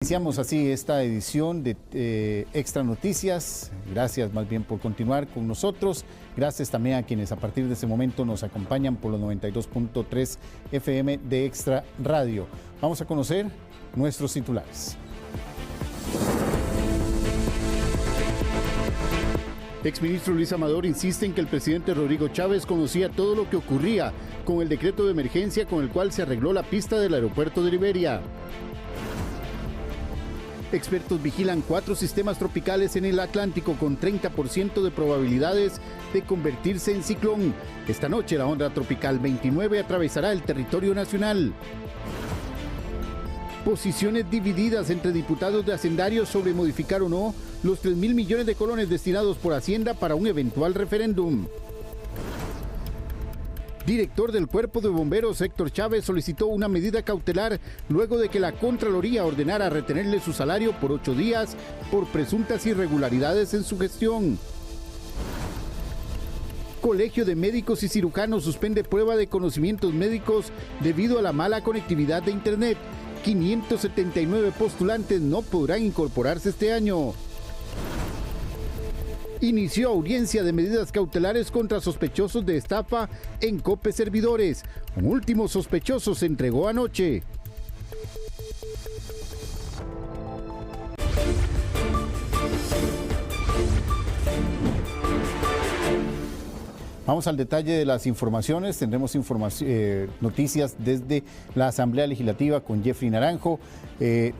Iniciamos así esta edición de Extra Noticias. Gracias más bien por continuar con nosotros. Gracias también a quienes a partir de este momento nos acompañan por los 92.3 FM de Extra Radio. Vamos a conocer nuestros titulares. Exministro Luis Amador insiste en que el presidente Rodrigo Chávez conocía todo lo que ocurría con el decreto de emergencia con el cual se arregló la pista del aeropuerto de Liberia. Expertos vigilan 4 sistemas tropicales en el Atlántico con 30% de probabilidades de convertirse en ciclón. Esta noche la onda tropical 29 atravesará el territorio nacional. Posiciones divididas entre diputados de hacendarios sobre modificar o no los 3.000 millones de colones destinados por Hacienda para un eventual referéndum. Director del Cuerpo de Bomberos, Héctor Chávez, solicitó una medida cautelar luego de que la Contraloría ordenara retenerle su salario por 8 días por presuntas irregularidades en su gestión. Colegio de Médicos y Cirujanos suspende prueba de conocimientos médicos debido a la mala conectividad de Internet. 579 postulantes no podrán incorporarse este año. Inició audiencia de medidas cautelares contra sospechosos de estafa en Cope Servidores. Un último sospechoso se entregó anoche. Vamos al detalle de las informaciones. Tendremos noticias desde la Asamblea Legislativa con Jeffrey Naranjo.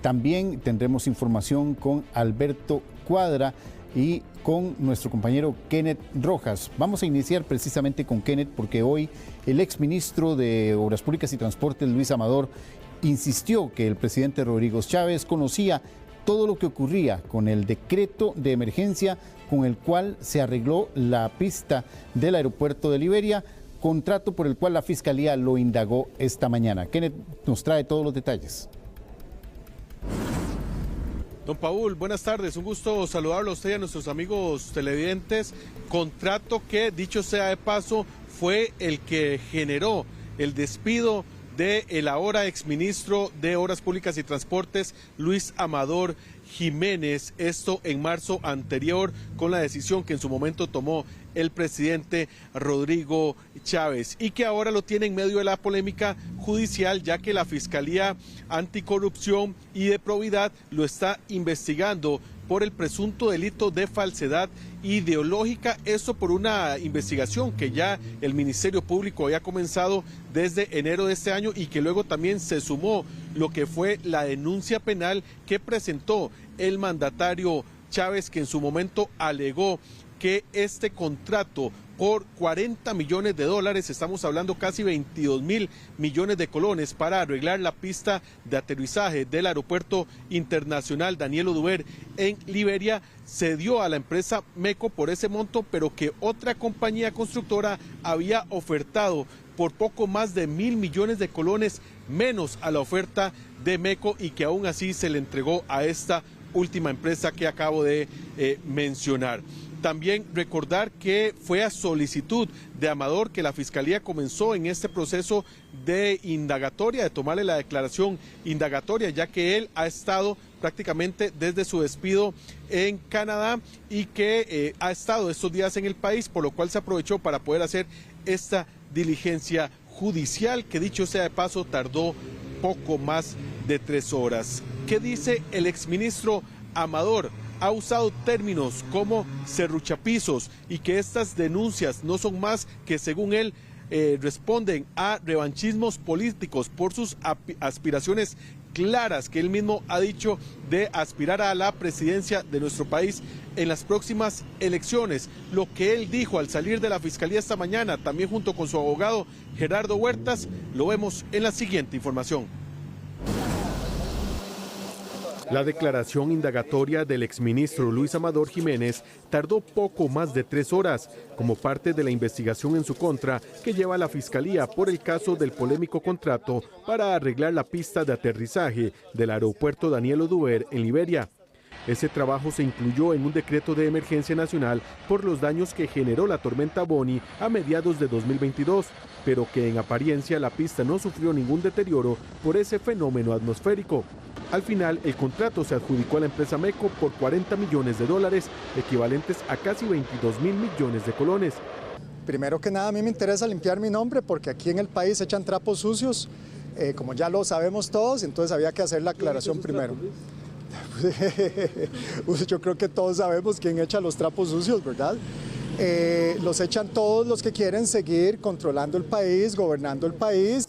También tendremos información con Alberto Cuadra y con nuestro compañero Kenneth Rojas. Vamos a iniciar precisamente con Kenneth porque hoy el exministro de Obras Públicas y Transportes, Luis Amador, insistió que el presidente Rodrigo Chávez conocía todo lo que ocurría con el decreto de emergencia con el cual se arregló la pista del aeropuerto de Liberia, contrato por el cual la Fiscalía lo indagó esta mañana. Kenneth nos trae todos los detalles. Don Paul, buenas tardes, un gusto saludarlo a usted y a nuestros amigos televidentes. Contrato que, dicho sea de paso, fue el que generó el despido del ahora exministro de Obras Públicas y Transportes, Luis Amador Jiménez, esto en marzo anterior con la decisión que en su momento tomó el presidente Rodrigo Chávez y que ahora lo tiene en medio de la polémica judicial, ya que la Fiscalía Anticorrupción y de Probidad lo está investigando por el presunto delito de falsedad ideológica, eso por una investigación que ya el Ministerio Público había comenzado desde enero de este año y que luego también se sumó lo que fue la denuncia penal que presentó el mandatario Chávez, que en su momento alegó que este contrato por 40 millones de dólares, estamos hablando casi 22.000 millones de colones para arreglar la pista de aterrizaje del Aeropuerto Internacional Daniel Oduber en Liberia, se dio a la empresa MECO por ese monto, pero que otra compañía constructora había ofertado por poco más de 1.000 millones de colones menos a la oferta de MECO y que aún así se le entregó a esta última empresa que acabo de mencionar. También recordar que fue a solicitud de Amador que la Fiscalía comenzó en este proceso de indagatoria, de tomarle la declaración indagatoria, ya que él ha estado prácticamente desde su despido en Canadá y que ha estado estos días en el país, por lo cual se aprovechó para poder hacer esta diligencia judicial que, dicho sea de paso, tardó poco más de 3 horas. ¿Qué dice el exministro Amador? Ha usado términos como serruchapisos y que estas denuncias no son más que, según él, responden a revanchismos políticos por sus aspiraciones claras que él mismo ha dicho de aspirar a la presidencia de nuestro país en las próximas elecciones. Lo que él dijo al salir de la Fiscalía esta mañana, también junto con su abogado Gerardo Huertas, lo vemos en la siguiente información. La declaración indagatoria del exministro Luis Amador Jiménez tardó poco más de 3 horas, como parte de la investigación en su contra que lleva la Fiscalía por el caso del polémico contrato para arreglar la pista de aterrizaje del aeropuerto Daniel Oduber en Liberia. Ese trabajo se incluyó en un decreto de emergencia nacional por los daños que generó la tormenta Bonnie a mediados de 2022, pero que en apariencia la pista no sufrió ningún deterioro por ese fenómeno atmosférico. Al final, el contrato se adjudicó a la empresa MECO por $40 millones, equivalentes a casi 22.000 millones de colones. Primero que nada, a mí me interesa limpiar mi nombre porque aquí en el país echan trapos sucios, como ya lo sabemos todos, entonces había que hacer la aclaración primero. Yo creo que todos sabemos quién echa los trapos sucios, ¿verdad? Los echan todos los que quieren seguir controlando el país, gobernando el país.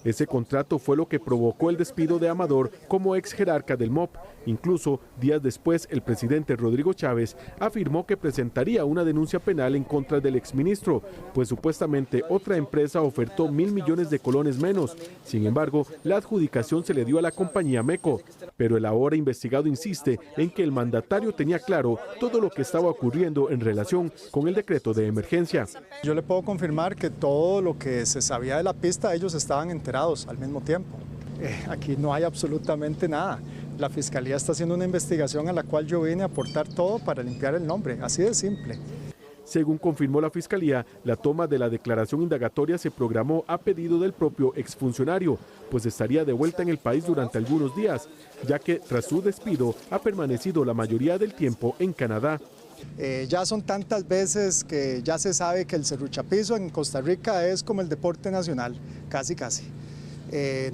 Ese contrato fue lo que provocó el despido de Amador como ex jerarca del MOP. Incluso, días después, el presidente Rodrigo Chávez afirmó que presentaría una denuncia penal en contra del exministro, pues supuestamente otra empresa ofertó 1.000 millones de colones menos. Sin embargo, la adjudicación se le dio a la compañía MECO. Pero el ahora investigado insiste en que el mandatario tenía claro todo lo que estaba ocurriendo en relación con el decreto de emergencia. Yo le puedo confirmar que todo lo que se sabía de la pista, ellos estaban enterados al mismo tiempo. Aquí no hay absolutamente nada. La Fiscalía está haciendo una investigación a la cual yo vine a aportar todo para limpiar el nombre, así de simple. Según confirmó la Fiscalía, la toma de la declaración indagatoria se programó a pedido del propio exfuncionario, pues estaría de vuelta en el país durante algunos días, ya que tras su despido ha permanecido la mayoría del tiempo en Canadá. Ya son tantas veces que ya se sabe que el serruchapizo en Costa Rica es como el deporte nacional, casi.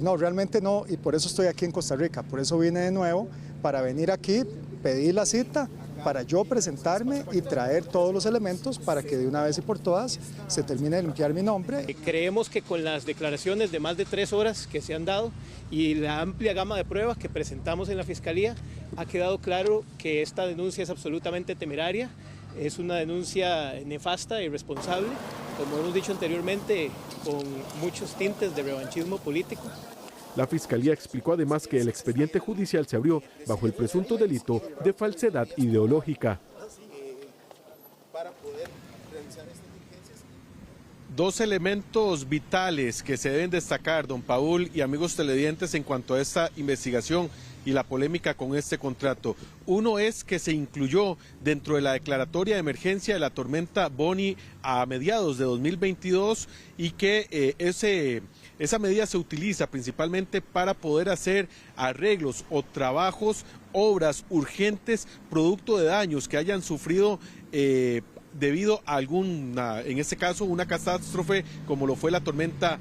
No, realmente no, y por eso estoy aquí en Costa Rica, por eso vine de nuevo, para venir aquí, pedir la cita, para yo presentarme y traer todos los elementos para que de una vez y por todas se termine de limpiar mi nombre. Creemos que con las declaraciones de más de 3 horas que se han dado y la amplia gama de pruebas que presentamos en la Fiscalía, ha quedado claro que esta denuncia es absolutamente temeraria, es una denuncia nefasta e irresponsable, como hemos dicho anteriormente, con muchos tintes de revanchismo político. La Fiscalía explicó además que el expediente judicial se abrió bajo el presunto delito de falsedad ideológica. Dos elementos vitales que se deben destacar, don Paul y amigos televidentes, en cuanto a esta investigación y la polémica con este contrato. Uno es que se incluyó dentro de la declaratoria de emergencia de la tormenta Bonnie a mediados de 2022 y que esa medida se utiliza principalmente para poder hacer arreglos o trabajos, obras urgentes, producto de daños que hayan sufrido debido a alguna, en este caso, una catástrofe como lo fue la tormenta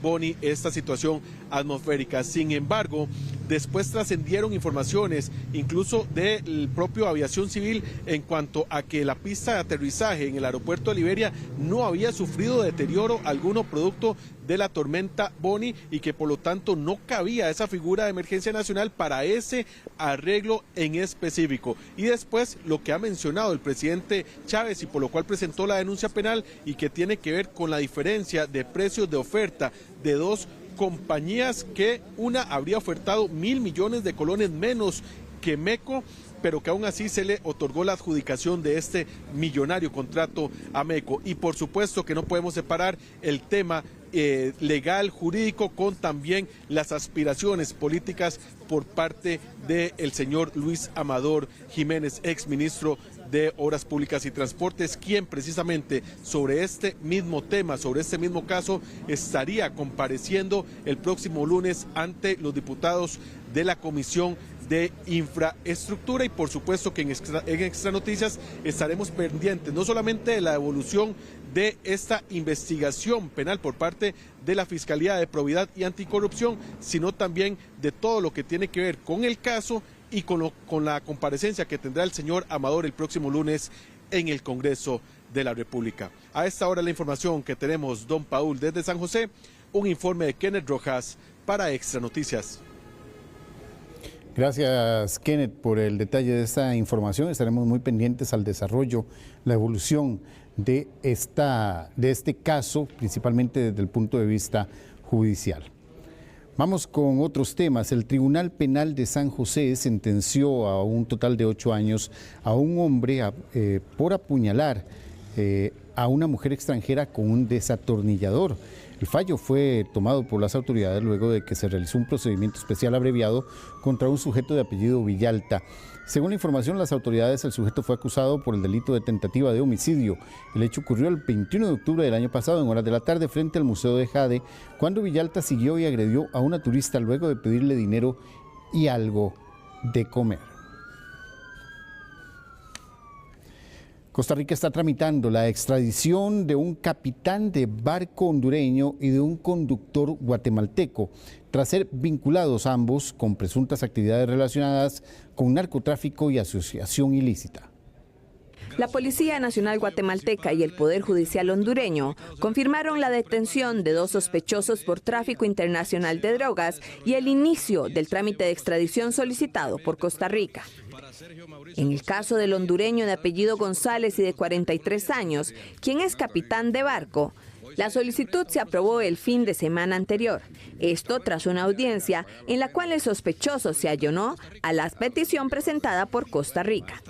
Bonnie, esta situación atmosférica. Sin embargo, después trascendieron informaciones, incluso del propio Aviación Civil, en cuanto a que la pista de aterrizaje en el aeropuerto de Liberia no había sufrido deterioro alguno producto de la tormenta Bonnie y que por lo tanto no cabía esa figura de emergencia nacional para ese arreglo en específico. Y después lo que ha mencionado el presidente Chávez y por lo cual presentó la denuncia penal y que tiene que ver con la diferencia de precios de oferta de dos compañías, que una habría ofertado 1.000 millones de colones menos que MECO, pero que aún así se le otorgó la adjudicación de este millonario contrato a MECO. Y por supuesto que no podemos separar el tema legal, jurídico, con también las aspiraciones políticas por parte del señor Luis Amador Jiménez, exministro de Obras Públicas y Transportes, quien precisamente sobre este mismo tema, sobre este mismo caso, estaría compareciendo el próximo lunes ante los diputados de la Comisión de Infraestructura. Y por supuesto que en Extra Noticias estaremos pendientes no solamente de la evolución de esta investigación penal por parte de la Fiscalía de Probidad y Anticorrupción, sino también de todo lo que tiene que ver con el caso y con la comparecencia que tendrá el señor Amador el próximo lunes en el Congreso de la República. A esta hora la información que tenemos, don Paul, desde San José, un informe de Kenneth Rojas para Extra Noticias. Gracias, Kenneth, por el detalle de esta información. Estaremos muy pendientes al desarrollo, la evolución de este caso, principalmente desde el punto de vista judicial. Vamos con otros temas. El Tribunal Penal de San José sentenció a un total de 8 años a un hombre por apuñalar a una mujer extranjera con un desatornillador. El fallo fue tomado por las autoridades luego de que se realizó un procedimiento especial abreviado contra un sujeto de apellido Villalta. Según la información, las autoridades, el sujeto fue acusado por el delito de tentativa de homicidio. El hecho ocurrió el 21 de octubre del año pasado, en horas de la tarde, frente al Museo de Jade, cuando Villalta siguió y agredió a una turista luego de pedirle dinero y algo de comer. Costa Rica está tramitando la extradición de un capitán de barco hondureño y de un conductor guatemalteco, tras ser vinculados ambos con presuntas actividades relacionadas con narcotráfico y asociación ilícita. La Policía Nacional Guatemalteca y el Poder Judicial hondureño confirmaron la detención de 2 sospechosos por tráfico internacional de drogas y el inicio del trámite de extradición solicitado por Costa Rica. En el caso del hondureño de apellido González y de 43 años, quien es capitán de barco, la solicitud se aprobó el fin de semana anterior. Esto tras una audiencia en la cual el sospechoso se allanó a la petición presentada por Costa Rica.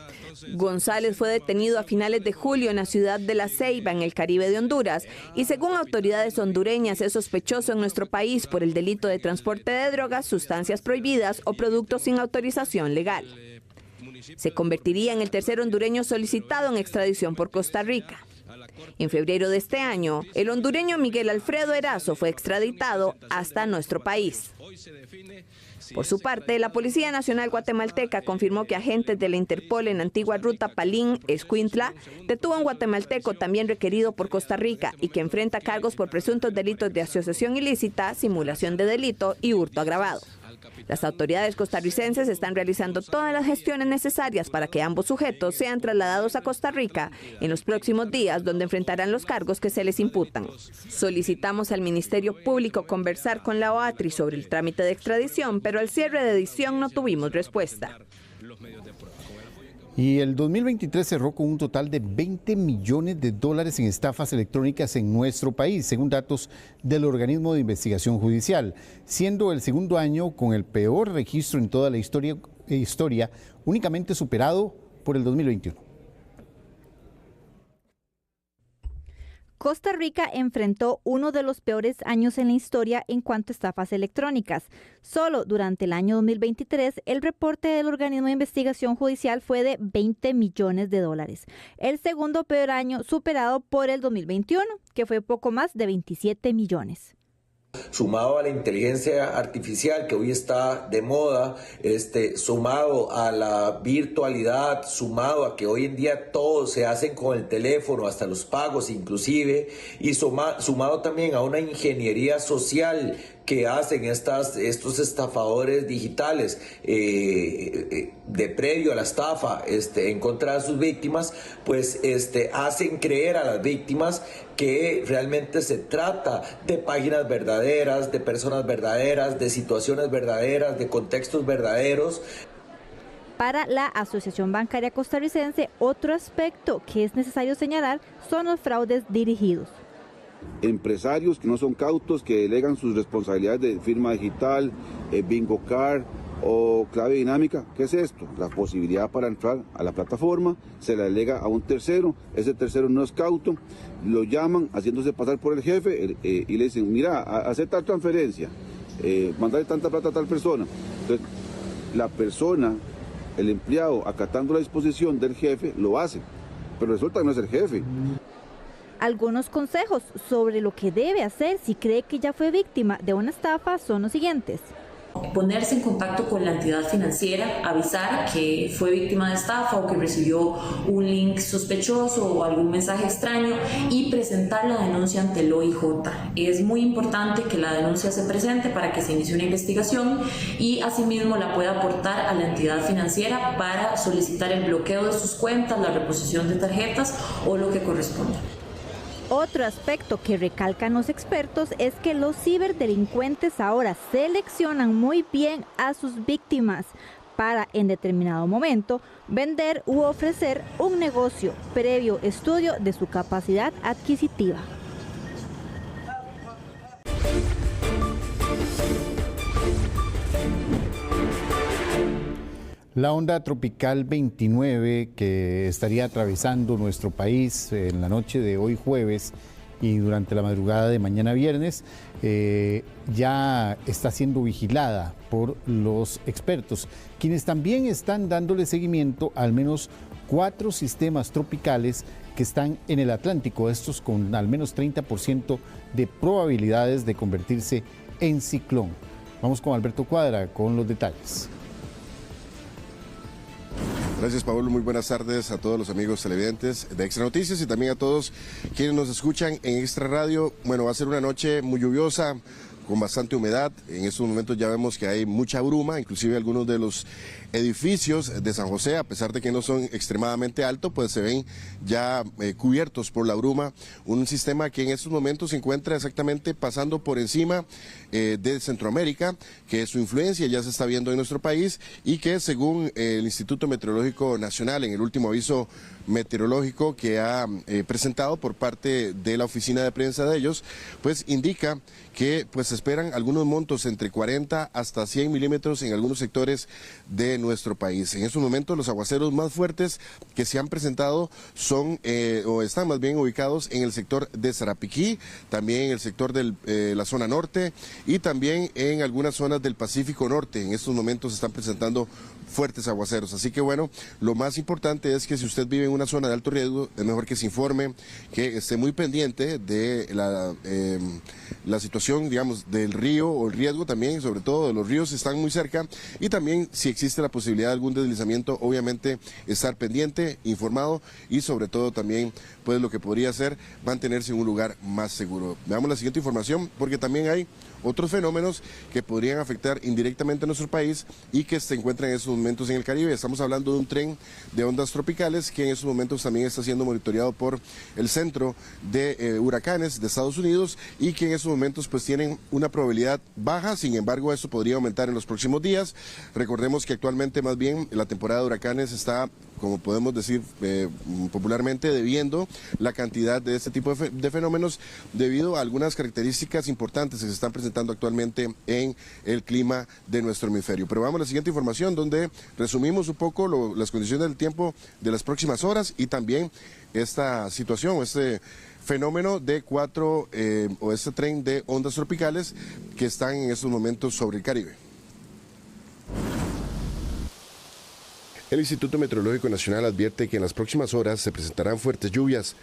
González fue detenido a finales de julio en la ciudad de La Ceiba, en el Caribe de Honduras, y según autoridades hondureñas es sospechoso en nuestro país por el delito de transporte de drogas, sustancias prohibidas o productos sin autorización legal. Se convertiría en el tercer hondureño solicitado en extradición por Costa Rica. En febrero de este año, el hondureño Miguel Alfredo Erazo fue extraditado hasta nuestro país. Por su parte, la Policía Nacional Guatemalteca confirmó que agentes de la Interpol en Antigua Ruta Palín-Escuintla detuvo a un guatemalteco también requerido por Costa Rica y que enfrenta cargos por presuntos delitos de asociación ilícita, simulación de delito y hurto agravado. Las autoridades costarricenses están realizando todas las gestiones necesarias para que ambos sujetos sean trasladados a Costa Rica en los próximos días, donde enfrentarán los cargos que se les imputan. Solicitamos al Ministerio Público conversar con la OATRI sobre el trámite de extradición, pero al cierre de edición no tuvimos respuesta. Y el 2023 cerró con un total de $20 millones en estafas electrónicas en nuestro país, según datos del organismo de investigación judicial, siendo el segundo año con el peor registro en toda la historia, únicamente superado por el 2021. Costa Rica enfrentó uno de los peores años en la historia en cuanto a estafas electrónicas. Solo durante el año 2023, el reporte del organismo de investigación judicial fue de $20 millones. El segundo peor año superado por el 2021, que fue poco más de 27 millones. Sumado a la inteligencia artificial que hoy está de moda, sumado a la virtualidad, sumado a que hoy en día todo se hace con el teléfono, hasta los pagos inclusive, y sumado también a una ingeniería social que hacen estos estafadores digitales de previo a la estafa en contra de sus víctimas, pues hacen creer a las víctimas que realmente se trata de páginas verdaderas, de personas verdaderas, de situaciones verdaderas, de contextos verdaderos. Para la Asociación Bancaria Costarricense, otro aspecto que es necesario señalar son los fraudes dirigidos. Empresarios que no son cautos, que delegan sus responsabilidades de firma digital, bingo card o clave dinámica. ¿Qué es esto? La posibilidad para entrar a la plataforma, se la delega a un tercero, ese tercero no es cauto, lo llaman haciéndose pasar por el jefe y le dicen, mira, hacer tal transferencia, mandarle tanta plata a tal persona. Entonces, la persona, el empleado, acatando la disposición del jefe, lo hace, pero resulta que no es el jefe. Algunos consejos sobre lo que debe hacer si cree que ya fue víctima de una estafa son los siguientes. Ponerse en contacto con la entidad financiera, avisar que fue víctima de estafa o que recibió un link sospechoso o algún mensaje extraño y presentar la denuncia ante el OIJ. Es muy importante que la denuncia se presente para que se inicie una investigación y asimismo la pueda aportar a la entidad financiera para solicitar el bloqueo de sus cuentas, la reposición de tarjetas o lo que corresponda. Otro aspecto que recalcan los expertos es que los ciberdelincuentes ahora seleccionan muy bien a sus víctimas para, en determinado momento, vender u ofrecer un negocio previo estudio de su capacidad adquisitiva. La onda tropical 29 que estaría atravesando nuestro país en la noche de hoy jueves y durante la madrugada de mañana viernes ya está siendo vigilada por los expertos, quienes también están dándole seguimiento a al menos 4 sistemas tropicales que están en el Atlántico, estos con al menos 30% de probabilidades de convertirse en ciclón. Vamos con Alberto Cuadra con los detalles. Gracias, Pablo. Muy buenas tardes a todos los amigos televidentes de Extra Noticias y también a todos quienes nos escuchan en Extra Radio. Bueno, va a ser una noche muy lluviosa, con bastante humedad. En estos momentos ya vemos que hay mucha bruma, inclusive algunos de los edificios de San José, a pesar de que no son extremadamente altos, pues se ven ya cubiertos por la bruma. Un sistema que en estos momentos se encuentra exactamente pasando por encima de Centroamérica, que su influencia ya se está viendo en nuestro país y que según el Instituto Meteorológico Nacional, en el último aviso meteorológico que ha presentado por parte de la oficina de prensa de ellos, pues indica que pues esperan algunos montos entre 40 hasta 100 milímetros en algunos sectores de nuestro país. En estos momentos los aguaceros más fuertes que se han presentado son o están más bien ubicados en el sector de Sarapiquí, también en el sector de la zona norte y también en algunas zonas del Pacífico Norte. En estos momentos se están presentando fuertes aguaceros. Así que bueno, lo más importante es que si usted vive en una zona de alto riesgo, es mejor que se informe, que esté muy pendiente de la situación, digamos, del río o el riesgo también, sobre todo de los ríos que están muy cerca y también si existe la posibilidad de algún deslizamiento, obviamente estar pendiente, informado y sobre todo también pues lo que podría hacer mantenerse en un lugar más seguro. Veamos la siguiente información porque también hay otros fenómenos que podrían afectar indirectamente a nuestro país y que se encuentran en estos momentos en el Caribe. Estamos hablando de un tren de ondas tropicales que en estos momentos también está siendo monitoreado por el Centro de Huracanes de Estados Unidos y que en estos momentos pues tienen una probabilidad baja, sin embargo esto podría aumentar en los próximos días. Recordemos que actualmente más bien la temporada de huracanes está, como podemos decir popularmente, debiendo la cantidad de este tipo de fenómenos debido a algunas características importantes que se están presentando actualmente en el clima de nuestro hemisferio. Pero vamos a la siguiente información donde resumimos un poco las condiciones del tiempo de las próximas horas y también esta situación, este fenómeno de este tren de ondas tropicales que están en estos momentos sobre el Caribe. El Instituto Meteorológico Nacional advierte que en las próximas horas se presentarán fuertes lluvias.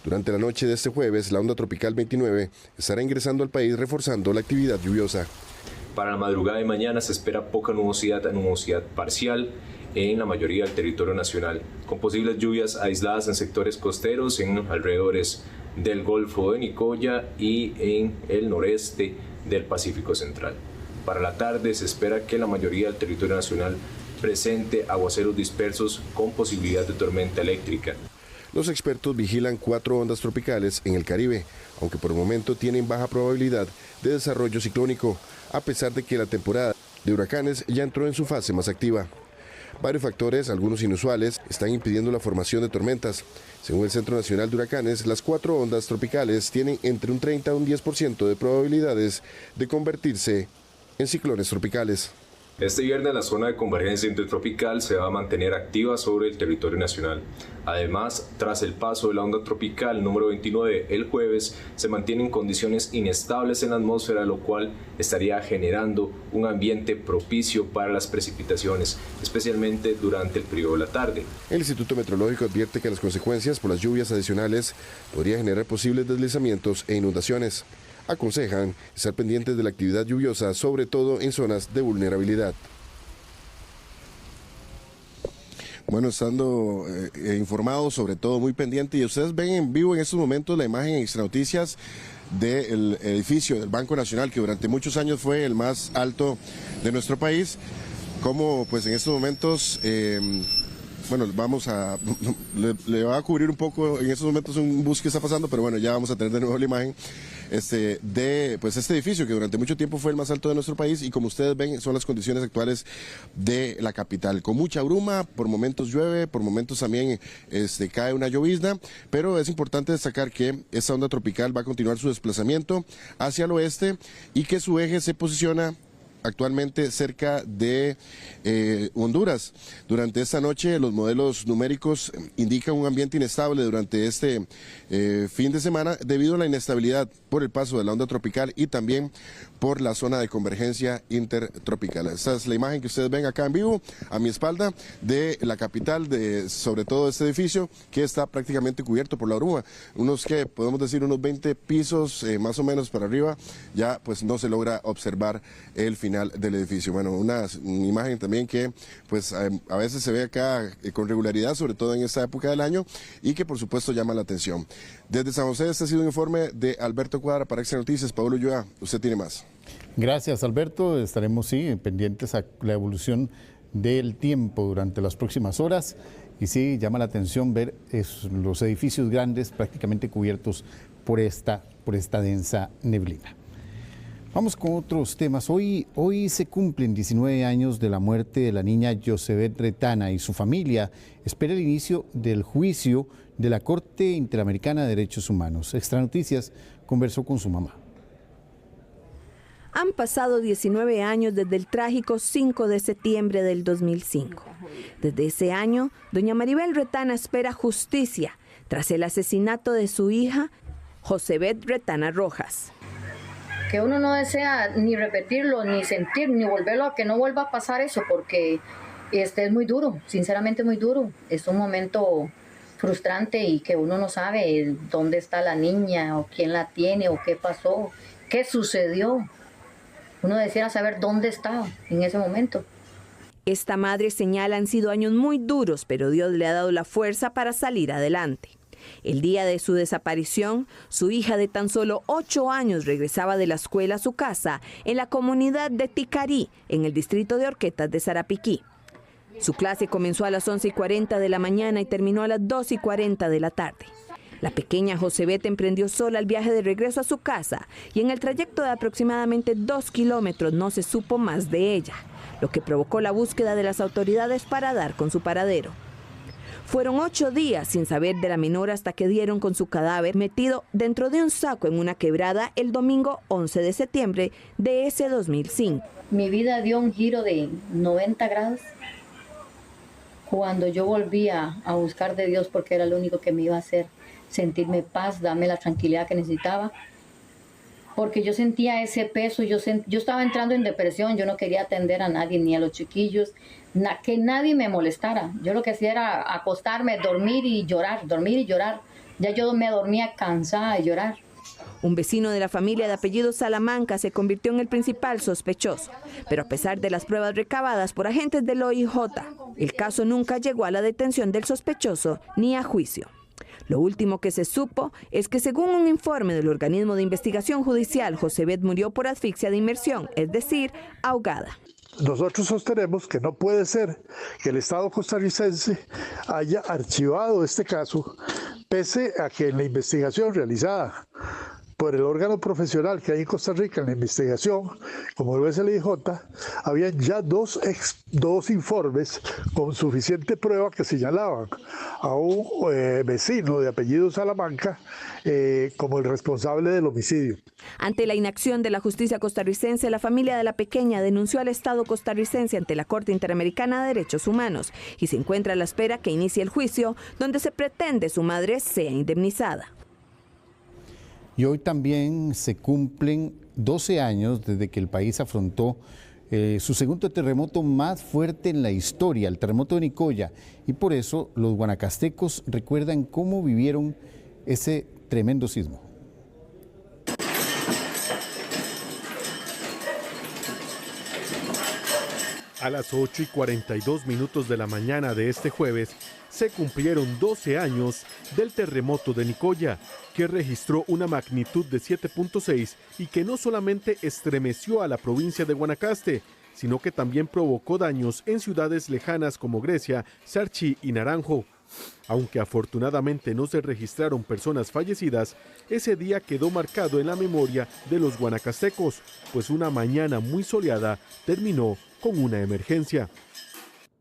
Durante la noche de este jueves, la onda tropical 29 estará ingresando al país reforzando la actividad lluviosa. Para la madrugada de mañana se espera poca nubosidad a nubosidad parcial en la mayoría del territorio nacional, con posibles lluvias aisladas en sectores costeros, en alrededores del Golfo de Nicoya y en el noreste del Pacífico Central. Para la tarde se espera que la mayoría del territorio nacional presente aguaceros dispersos con posibilidad de tormenta eléctrica. Los expertos vigilan 4 ondas tropicales en el Caribe, aunque por el momento tienen baja probabilidad de desarrollo ciclónico, a pesar de que la temporada de huracanes ya entró en su fase más activa. Varios factores, algunos inusuales, están impidiendo la formación de tormentas. Según el Centro Nacional de Huracanes, las 4 ondas tropicales tienen entre un 30 a un 10% de probabilidades de convertirse en ciclones tropicales. Este viernes la zona de convergencia intertropical se va a mantener activa sobre el territorio nacional. Además, tras el paso de la onda tropical número 29 el jueves, se mantienen condiciones inestables en la atmósfera, lo cual estaría generando un ambiente propicio para las precipitaciones, especialmente durante el periodo de la tarde. El Instituto Meteorológico advierte que las consecuencias por las lluvias adicionales podrían generar posibles deslizamientos e inundaciones. Aconsejan estar pendientes de la actividad lluviosa, sobre todo en zonas de vulnerabilidad. Bueno, estando informados, sobre todo muy pendientes, y ustedes ven en vivo en estos momentos la imagen en Extra Noticias del edificio del Banco Nacional, que durante muchos años fue el más alto de nuestro país, como pues en estos momentos... Bueno, le va a cubrir un poco en estos momentos un bus que está pasando, pero bueno, ya vamos a tener de nuevo la imagen de pues este edificio que durante mucho tiempo fue el más alto de nuestro país y como ustedes ven son las condiciones actuales de la capital, con mucha bruma, por momentos llueve, por momentos también cae una llovizna, pero es importante destacar que esta onda tropical va a continuar su desplazamiento hacia el oeste y que su eje se posiciona actualmente cerca de Honduras. Durante esta noche los modelos numéricos indican un ambiente inestable durante este fin de semana debido a la inestabilidad por el paso de la onda tropical y también por la zona de convergencia intertropical. Esta es la imagen que ustedes ven acá en vivo, a mi espalda, de la capital, sobre todo este edificio, que está prácticamente cubierto por la oruga. Podemos decir unos 20 pisos más o menos para arriba, ya pues no se logra observar el final del edificio. Bueno, una imagen también que pues a veces se ve acá con regularidad, sobre todo en esta época del año, y que por supuesto llama la atención. Desde San José, este ha sido un informe de Alberto Cuadra para Extra Noticias. Pablo Ulloa, usted tiene más. Gracias, Alberto. Estaremos pendientes a la evolución del tiempo durante las próximas horas. Y sí, llama la atención ver los edificios grandes prácticamente cubiertos por esta densa neblina. Vamos con otros temas. Hoy se cumplen 19 años de la muerte de la niña Yosevet Retana, y su familia espera el inicio del juicio de la Corte Interamericana de Derechos Humanos. Extra Noticias conversó con su mamá. Han pasado 19 años desde el trágico 5 de septiembre del 2005. Desde ese año, doña Maribel Retana espera justicia tras el asesinato de su hija, Yosevet Retana Rojas. Que uno no desea ni repetirlo, ni sentir, ni volverlo a que no vuelva a pasar eso, porque es muy duro, sinceramente muy duro. Es un momento frustrante y que uno no sabe dónde está la niña, o quién la tiene, o qué pasó, qué sucedió. Uno deseara saber dónde estaba en ese momento. Esta madre señala han sido años muy duros, pero Dios le ha dado la fuerza para salir adelante. El día de su desaparición, su hija de tan solo 8 años regresaba de la escuela a su casa en la comunidad de Ticarí, en el distrito de Horquetas de Sarapiquí. Su clase comenzó a las 11:40 de la mañana y terminó a las 2:40 de la tarde. La pequeña Yosevet emprendió sola el viaje de regreso a su casa y en el trayecto de aproximadamente 2 kilómetros no se supo más de ella, lo que provocó la búsqueda de las autoridades para dar con su paradero. Fueron 8 días sin saber de la menor hasta que dieron con su cadáver metido dentro de un saco en una quebrada el domingo 11 de septiembre de ese 2005. Mi vida dio un giro de 90 grados cuando yo volvía a buscar de Dios, porque era lo único que me iba a hacer sentirme paz, darme la tranquilidad que necesitaba, porque yo sentía ese peso, yo estaba entrando en depresión, yo no quería atender a nadie, ni a los chiquillos, que nadie me molestara. Yo lo que hacía era acostarme, dormir y llorar. Ya yo me dormía cansada de llorar. Un vecino de la familia de apellido Salamanca se convirtió en el principal sospechoso, pero a pesar de las pruebas recabadas por agentes del OIJ, el caso nunca llegó a la detención del sospechoso ni a juicio. Lo último que se supo es que, según un informe del organismo de investigación judicial, Yosevet murió por asfixia de inmersión, es decir, ahogada. Nosotros sostenemos que no puede ser que el Estado costarricense haya archivado este caso, pese a que en la investigación realizada por el órgano profesional que hay en Costa Rica en la investigación, como lo es el IJ, habían ya dos informes con suficiente prueba que señalaban a un vecino de apellido Salamanca como el responsable del homicidio. Ante la inacción de la justicia costarricense, la familia de la pequeña denunció al Estado costarricense ante la Corte Interamericana de Derechos Humanos y se encuentra a la espera que inicie el juicio, donde se pretende su madre sea indemnizada. Y hoy también se cumplen 12 años desde que el país afrontó su segundo terremoto más fuerte en la historia, el terremoto de Nicoya. Y por eso los guanacastecos recuerdan cómo vivieron ese tremendo sismo. A las 8:42 de la mañana de este jueves, se cumplieron 12 años del terremoto de Nicoya, que registró una magnitud de 7.6 y que no solamente estremeció a la provincia de Guanacaste, sino que también provocó daños en ciudades lejanas como Grecia, Sarchí y Naranjo. Aunque afortunadamente no se registraron personas fallecidas, ese día quedó marcado en la memoria de los guanacastecos, pues una mañana muy soleada terminó con una emergencia.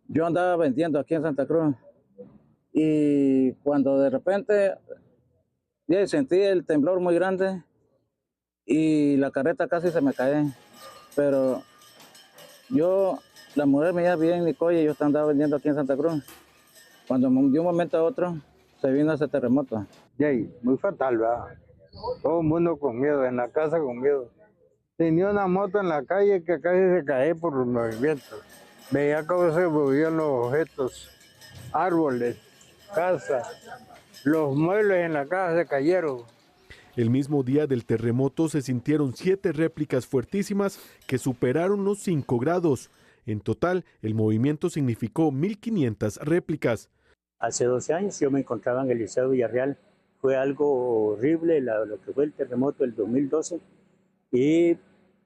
Yo andaba vendiendo aquí en Santa Cruz y cuando de repente sentí el temblor muy grande y la carreta casi se me cae, pero la mujer me iba bien en Nicoya y yo andaba vendiendo aquí en Santa Cruz. Cuando de un momento a otro se vino ese terremoto. Muy fatal, ¿verdad? Todo el mundo con miedo, en la casa con miedo. Tenía una moto en la calle que casi se cae por los movimientos. Veía cómo se movían los objetos, árboles, casa, los muebles en la casa se cayeron. El mismo día del terremoto se sintieron 7 réplicas fuertísimas que superaron los 5 grados. En total, el movimiento significó 1.500 réplicas. Hace 12 años yo me encontraba en el Liceo Villarreal. Fue algo horrible lo que fue el terremoto del 2012. Y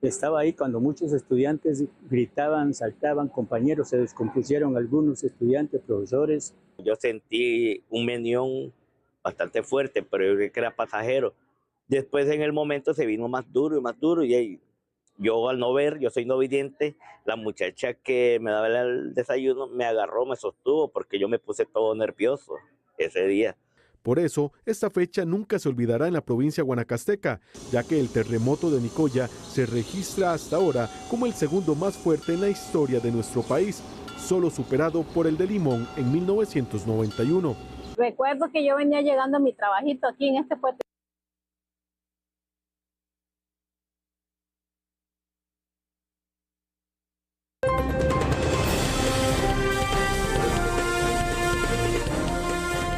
estaba ahí cuando muchos estudiantes gritaban, saltaban, compañeros, se descompusieron algunos estudiantes, profesores. Yo sentí un menión bastante fuerte, pero yo creí que era pasajero. Después en el momento se vino más duro y yo al no ver, yo soy no vidente, la muchacha que me daba el desayuno me agarró, me sostuvo porque yo me puse todo nervioso ese día. Por eso, esta fecha nunca se olvidará en la provincia guanacasteca, ya que el terremoto de Nicoya se registra hasta ahora como el segundo más fuerte en la historia de nuestro país, solo superado por el de Limón en 1991. Recuerdo que yo venía llegando a mi trabajito aquí en este puente.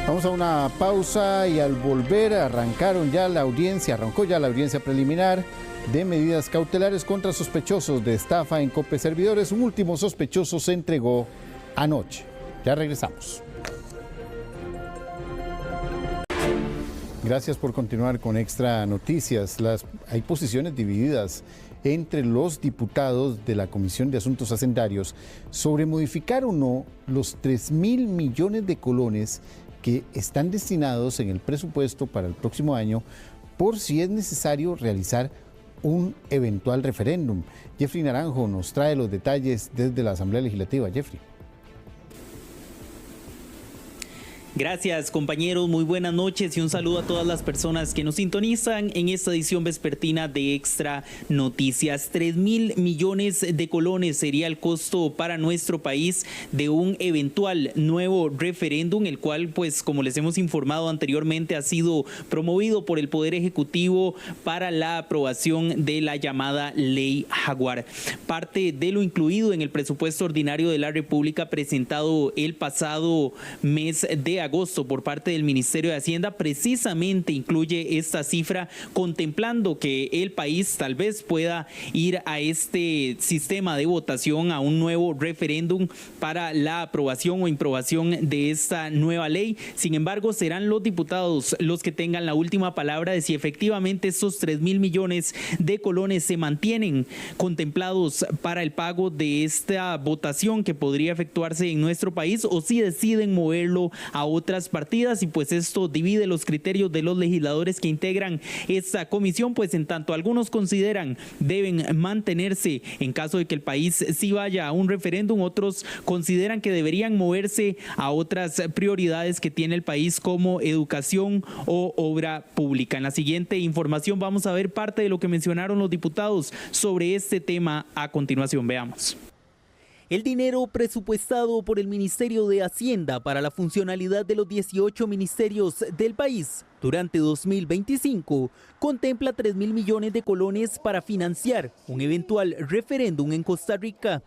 Vamos a una pausa y al volver arrancó ya la audiencia preliminar de medidas cautelares contra sospechosos de estafa en Cope Servidores. Un último sospechoso se entregó anoche. Ya regresamos. Gracias por continuar con Extra Noticias. Hay posiciones divididas entre los diputados de la Comisión de Asuntos Hacendarios sobre modificar o no los 3.000 millones de colones que están destinados en el presupuesto para el próximo año por si es necesario realizar un eventual referéndum. Jeffrey Naranjo nos trae los detalles desde la Asamblea Legislativa. Jeffrey. Gracias, compañeros, muy buenas noches y un saludo a todas las personas que nos sintonizan en esta edición vespertina de Extra Noticias. 3.000 millones de colones sería el costo para nuestro país de un eventual nuevo referéndum, el cual, pues, como les hemos informado anteriormente, ha sido promovido por el Poder Ejecutivo para la aprobación de la llamada Ley Jaguar. Parte de lo incluido en el presupuesto ordinario de la República presentado el pasado mes de agosto por parte del Ministerio de Hacienda precisamente incluye esta cifra, contemplando que el país tal vez pueda ir a este sistema de votación, a un nuevo referéndum para la aprobación o improbación de esta nueva ley. Sin embargo, serán los diputados los que tengan la última palabra de si efectivamente estos 3.000 millones de colones se mantienen contemplados para el pago de esta votación que podría efectuarse en nuestro país, o si deciden moverlo a otras partidas, y pues esto divide los criterios de los legisladores que integran esta comisión, pues en tanto algunos consideran deben mantenerse en caso de que el país sí vaya a un referéndum, otros consideran que deberían moverse a otras prioridades que tiene el país como educación o obra pública. En la siguiente información vamos a ver parte de lo que mencionaron los diputados sobre este tema. A continuación, veamos. El dinero presupuestado por el Ministerio de Hacienda para la funcionalidad de los 18 ministerios del país durante 2025 contempla 3.000 millones de colones para financiar un eventual referéndum en Costa Rica.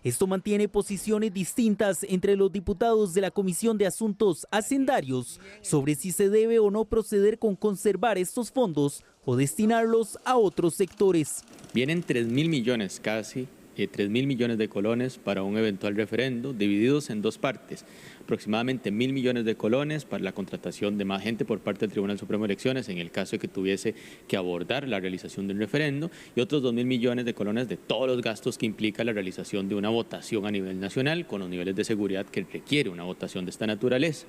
Esto mantiene posiciones distintas entre los diputados de la Comisión de Asuntos Hacendarios sobre si se debe o no proceder con conservar estos fondos o destinarlos a otros sectores. Vienen 3.000 millones casi. 3.000 millones de colones para un eventual referendo, divididos en dos partes. Aproximadamente 1.000 millones de colones para la contratación de más gente por parte del Tribunal Supremo de Elecciones en el caso de que tuviese que abordar la realización de un referendo, y otros 2.000 millones de colones de todos los gastos que implica la realización de una votación a nivel nacional con los niveles de seguridad que requiere una votación de esta naturaleza.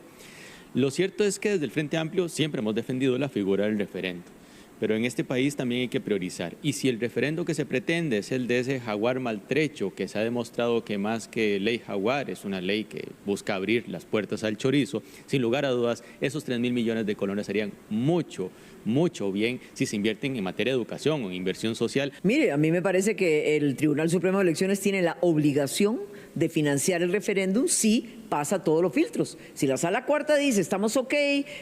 Lo cierto es que desde el Frente Amplio siempre hemos defendido la figura del referendo. Pero en este país también hay que priorizar. Y si el referendo que se pretende es el de ese jaguar maltrecho, que se ha demostrado que más que ley jaguar es una ley que busca abrir las puertas al chorizo, sin lugar a dudas, esos 3.000 millones de colones harían mucho bien si se invierten en materia de educación o en inversión social. Mire, a mí me parece que el Tribunal Supremo de Elecciones tiene la obligación de financiar el referéndum si pasa todos los filtros. Si la Sala Cuarta dice estamos ok,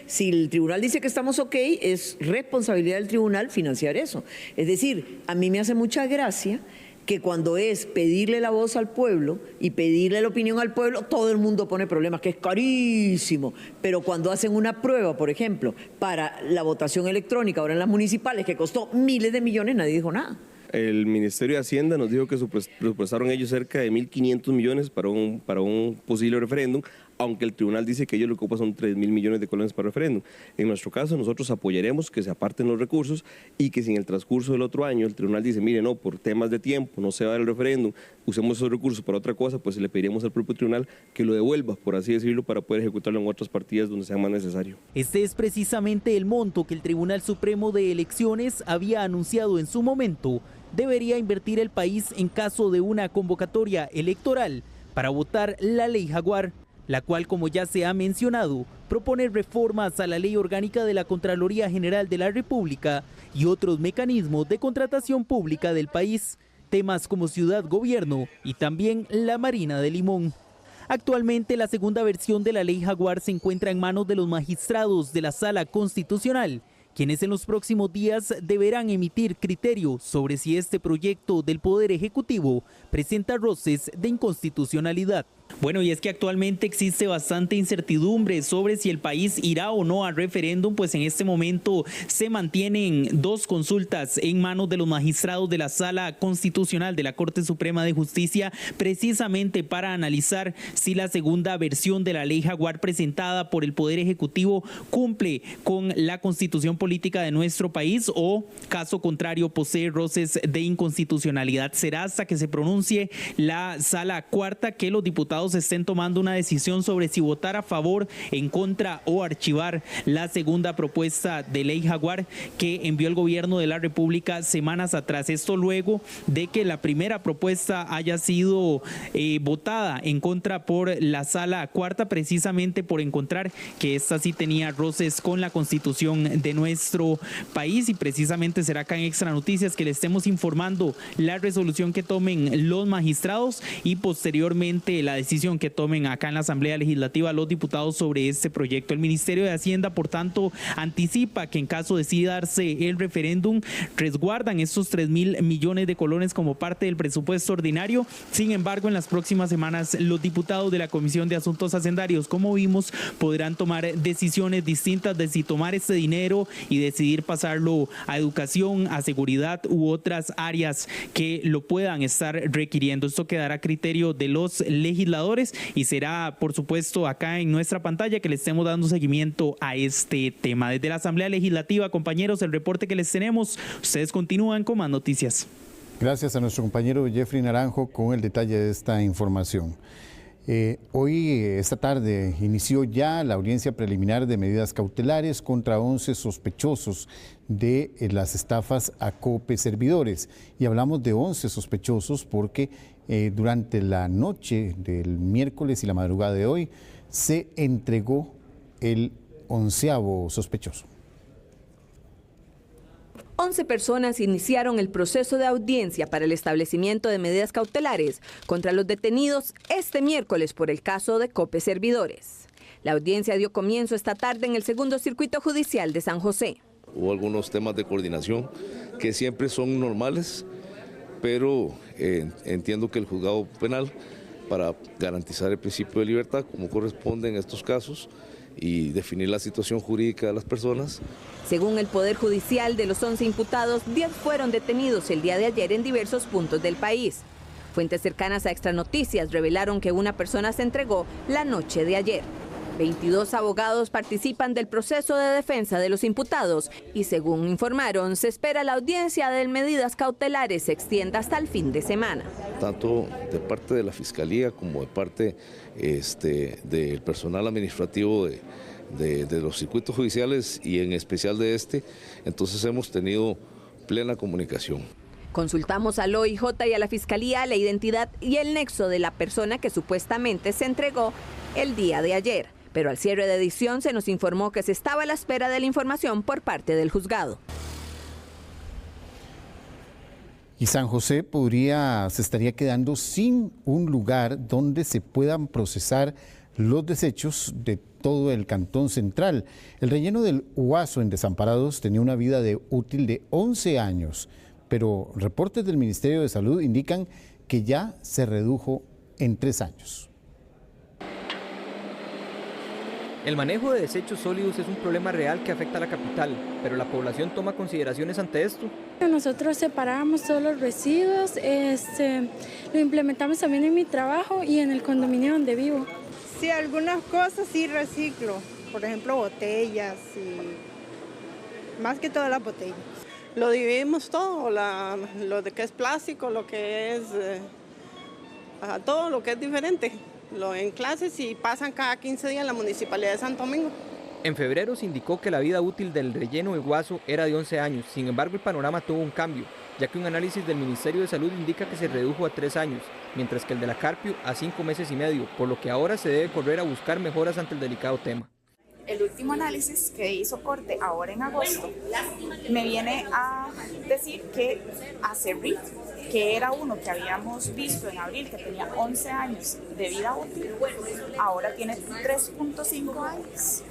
si el tribunal dice que estamos ok, es responsabilidad del tribunal financiar eso. Es decir, a mí me hace mucha gracia que cuando es pedirle la voz al pueblo y pedirle la opinión al pueblo, todo el mundo pone problemas, que es carísimo. Pero cuando hacen una prueba, por ejemplo, para la votación electrónica, ahora en las municipales, que costó miles de millones, nadie dijo nada. El Ministerio de Hacienda nos dijo que presupuestaron ellos cerca de 1.500 millones para un posible referéndum, aunque el tribunal dice que ellos lo que ocupan son 3.000 millones de colones para el referéndum. En nuestro caso, nosotros apoyaremos que se aparten los recursos y que si en el transcurso del otro año el tribunal dice, mire, no, por temas de tiempo no se va a dar el referéndum, usemos esos recursos para otra cosa, pues le pediremos al propio tribunal que lo devuelva, por así decirlo, para poder ejecutarlo en otras partidas donde sea más necesario. Este es precisamente el monto que el Tribunal Supremo de Elecciones había anunciado en su momento debería invertir el país en caso de una convocatoria electoral para votar la Ley Jaguar, la cual, como ya se ha mencionado, propone reformas a la Ley Orgánica de la Contraloría General de la República y otros mecanismos de contratación pública del país, temas como ciudad-gobierno y también la Marina de Limón. Actualmente la segunda versión de la Ley Jaguar se encuentra en manos de los magistrados de la Sala Constitucional, quienes en los próximos días deberán emitir criterio sobre si este proyecto del Poder Ejecutivo presenta roces de inconstitucionalidad. Bueno, y es que actualmente existe bastante incertidumbre sobre si el país irá o no al referéndum, pues en este momento se mantienen dos consultas en manos de los magistrados de la Sala Constitucional de la Corte Suprema de Justicia, precisamente para analizar si la segunda versión de la Ley Jaguar presentada por el Poder Ejecutivo cumple con la Constitución política de nuestro país o, caso contrario, posee roces de inconstitucionalidad. Será hasta que se pronuncie la Sala Cuarta que los diputados estén tomando una decisión sobre si votar a favor, en contra o archivar la segunda propuesta de Ley Jaguar que envió el gobierno de la República semanas atrás. Esto luego de que la primera propuesta haya sido votada en contra por la Sala Cuarta, precisamente por encontrar que esta sí tenía roces con la Constitución de nuestro país, y precisamente será acá en Extra Noticias que le estemos informando la resolución que tomen los magistrados y posteriormente la decisión que tomen acá en la Asamblea Legislativa los diputados sobre este proyecto. El Ministerio de Hacienda, por tanto, anticipa que en caso decida darse el referéndum, resguardan estos 3.000 millones de colones como parte del presupuesto ordinario. Sin embargo, en las próximas semanas, los diputados de la Comisión de Asuntos Hacendarios, como vimos, podrán tomar decisiones distintas de si tomar este dinero y decidir pasarlo a educación, a seguridad u otras áreas que lo puedan estar requiriendo. Esto quedará a criterio de los legisladores y será, por supuesto, acá en nuestra pantalla que le estemos dando seguimiento a este tema. Desde la Asamblea Legislativa, compañeros, el reporte que les tenemos. Ustedes continúan con más noticias. Gracias a nuestro compañero Jeffrey Naranjo con el detalle de esta información. Hoy, esta tarde, inició ya la audiencia preliminar de medidas cautelares contra 11 sospechosos de las estafas a COPE Servidores. Y hablamos de 11 sospechosos porque durante la noche del miércoles y la madrugada de hoy se entregó el 11º sospechoso. 11 personas iniciaron el proceso de audiencia para el establecimiento de medidas cautelares contra los detenidos este miércoles por el caso de COPE Servidores. La audiencia dio comienzo esta tarde en el Segundo Circuito Judicial de San José. Hubo algunos temas de coordinación que siempre son normales, pero entiendo que el juzgado penal, para garantizar el principio de libertad, como corresponde en estos casos, y definir la situación jurídica de las personas. Según el Poder Judicial, de los 11 imputados, 10 fueron detenidos el día de ayer en diversos puntos del país. Fuentes cercanas a Extra Noticias revelaron que una persona se entregó la noche de ayer. 22 abogados participan del proceso de defensa de los imputados y, según informaron, se espera la audiencia de medidas cautelares se extienda hasta el fin de semana. Tanto de parte de la Fiscalía como de parte del personal administrativo de los circuitos judiciales y en especial de entonces hemos tenido plena comunicación. Consultamos al OIJ y a la Fiscalía la identidad y el nexo de la persona que supuestamente se entregó el día de ayer, pero al cierre de edición se nos informó que se estaba a la espera de la información por parte del juzgado. Y San José se estaría quedando sin un lugar donde se puedan procesar los desechos de todo el Cantón Central. El relleno del Guaso en Desamparados tenía una vida útil de 11 años, pero reportes del Ministerio de Salud indican que ya se redujo en 3 años. El manejo de desechos sólidos es un problema real que afecta a la capital, pero la población toma consideraciones ante esto. Nosotros separábamos todos los residuos, lo implementamos también en mi trabajo y en el condominio donde vivo. Sí, algunas cosas sí reciclo, por ejemplo botellas y más que todas las botellas. Lo dividimos todo, lo de que es plástico, lo que es todo lo que es diferente. En clases y pasan cada 15 días en la Municipalidad de Santo Domingo. En febrero se indicó que la vida útil del relleno del Guaso era de 11 años, sin embargo el panorama tuvo un cambio, ya que un análisis del Ministerio de Salud indica que se redujo a 3 años, mientras que el de la Carpio a 5 meses y medio, por lo que ahora se debe correr a buscar mejoras ante el delicado tema. El último análisis que hizo Corte ahora en agosto me viene a decir que Acerrit, que era uno que habíamos visto en abril que tenía 11 años de vida útil, ahora tiene 3.5 años,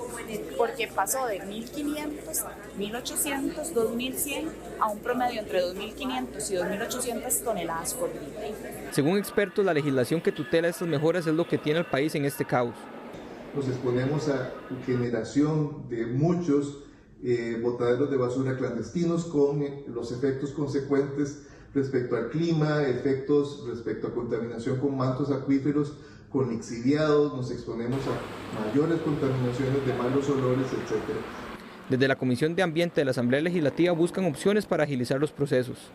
porque pasó de 1.500, 1.800, 2.100 a un promedio entre 2.500 y 2.800 toneladas por día. Según expertos, la legislación que tutela estas mejoras es lo que tiene al país en este caos. Nos exponemos a generación de muchos botaderos de basura clandestinos con los efectos consecuentes respecto al clima, efectos respecto a contaminación con mantos acuíferos, con lixiviados, nos exponemos a mayores contaminaciones de malos olores, etc. Desde la Comisión de Ambiente de la Asamblea Legislativa buscan opciones para agilizar los procesos.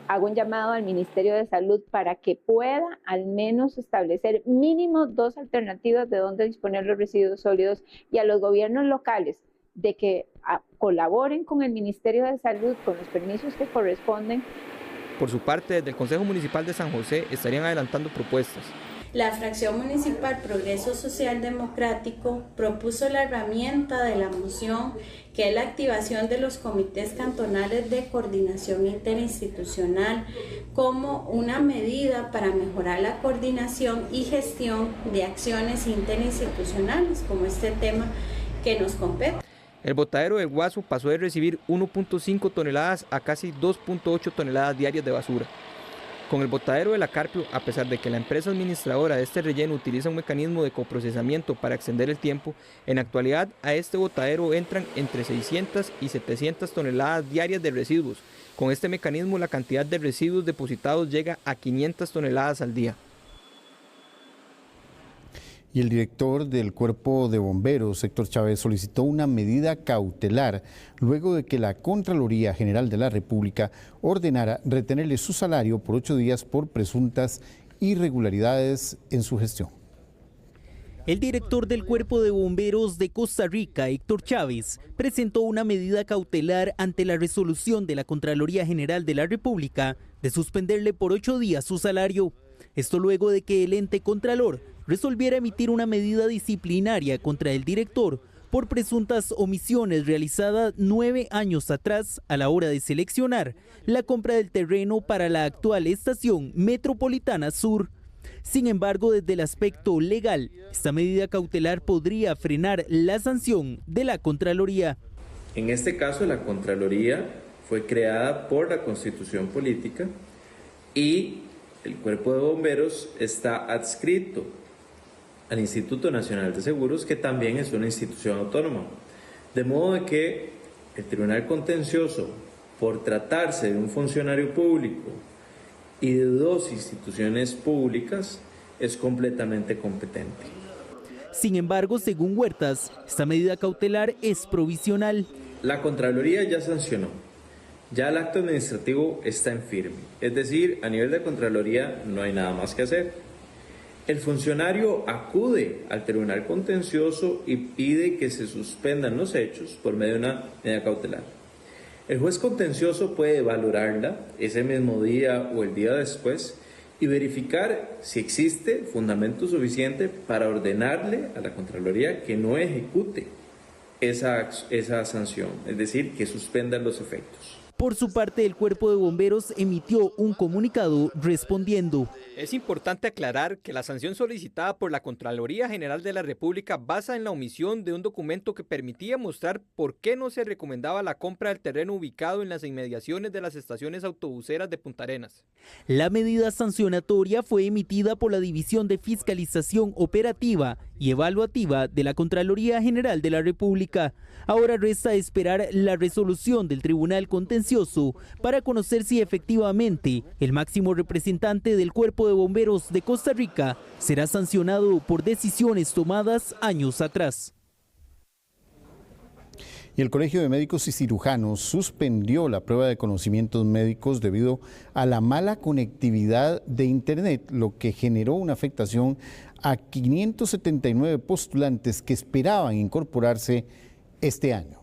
Hago un llamado al Ministerio de Salud para que pueda al menos establecer mínimo 2 alternativas de dónde disponer los residuos sólidos y a los gobiernos locales de que colaboren con el Ministerio de Salud con los permisos que corresponden. Por su parte, desde el Consejo Municipal de San José estarían adelantando propuestas. La fracción municipal Progreso Social Democrático propuso la herramienta de la moción, que es la activación de los comités cantonales de coordinación interinstitucional como una medida para mejorar la coordinación y gestión de acciones interinstitucionales, como este tema que nos compete. El botadero del Guaso pasó de recibir 1.5 toneladas a casi 2.8 toneladas diarias de basura. Con el botadero de la Carpio, a pesar de que la empresa administradora de este relleno utiliza un mecanismo de coprocesamiento para extender el tiempo, en actualidad a este botadero entran entre 600 y 700 toneladas diarias de residuos. Con este mecanismo la cantidad de residuos depositados llega a 500 toneladas al día. Y el director del Cuerpo de Bomberos, Héctor Chávez, solicitó una medida cautelar luego de que la Contraloría General de la República ordenara retenerle su salario por 8 días por presuntas irregularidades en su gestión. El director del Cuerpo de Bomberos de Costa Rica, Héctor Chávez, presentó una medida cautelar ante la resolución de la Contraloría General de la República de suspenderle por 8 días su salario. Esto luego de que el ente contralor resolviera emitir una medida disciplinaria contra el director por presuntas omisiones realizadas 9 años atrás a la hora de seleccionar la compra del terreno para la actual estación Metropolitana Sur. Sin embargo, desde el aspecto legal, esta medida cautelar podría frenar la sanción de la Contraloría. En este caso, la Contraloría fue creada por la Constitución Política y el Cuerpo de Bomberos está adscrito al Instituto Nacional de Seguros, que también es una institución autónoma. De modo de que el Tribunal Contencioso, por tratarse de un funcionario público y de 2 instituciones públicas, es completamente competente. Sin embargo, según Huertas, esta medida cautelar es provisional. La Contraloría ya sancionó. Ya el acto administrativo está en firme. Es decir, a nivel de Contraloría no hay nada más que hacer. El funcionario acude al Tribunal Contencioso y pide que se suspendan los hechos por medio de una medida cautelar. El juez contencioso puede valorarla ese mismo día o el día después y verificar si existe fundamento suficiente para ordenarle a la Contraloría que no ejecute esa sanción, es decir, que suspendan los efectos. Por su parte, el Cuerpo de Bomberos emitió un comunicado respondiendo. Es importante aclarar que la sanción solicitada por la Contraloría General de la República basa en la omisión de un documento que permitía mostrar por qué no se recomendaba la compra del terreno ubicado en las inmediaciones de las estaciones autobuseras de Punta Arenas. La medida sancionatoria fue emitida por la División de Fiscalización Operativa y Evaluativa de la Contraloría General de la República. Ahora resta esperar la resolución del Tribunal Contencioso para conocer si efectivamente el máximo representante del Cuerpo de Bomberos de Costa Rica será sancionado por decisiones tomadas años atrás. Y el Colegio de Médicos y Cirujanos suspendió la prueba de conocimientos médicos debido a la mala conectividad de Internet, lo que generó una afectación a 579 postulantes que esperaban incorporarse este año.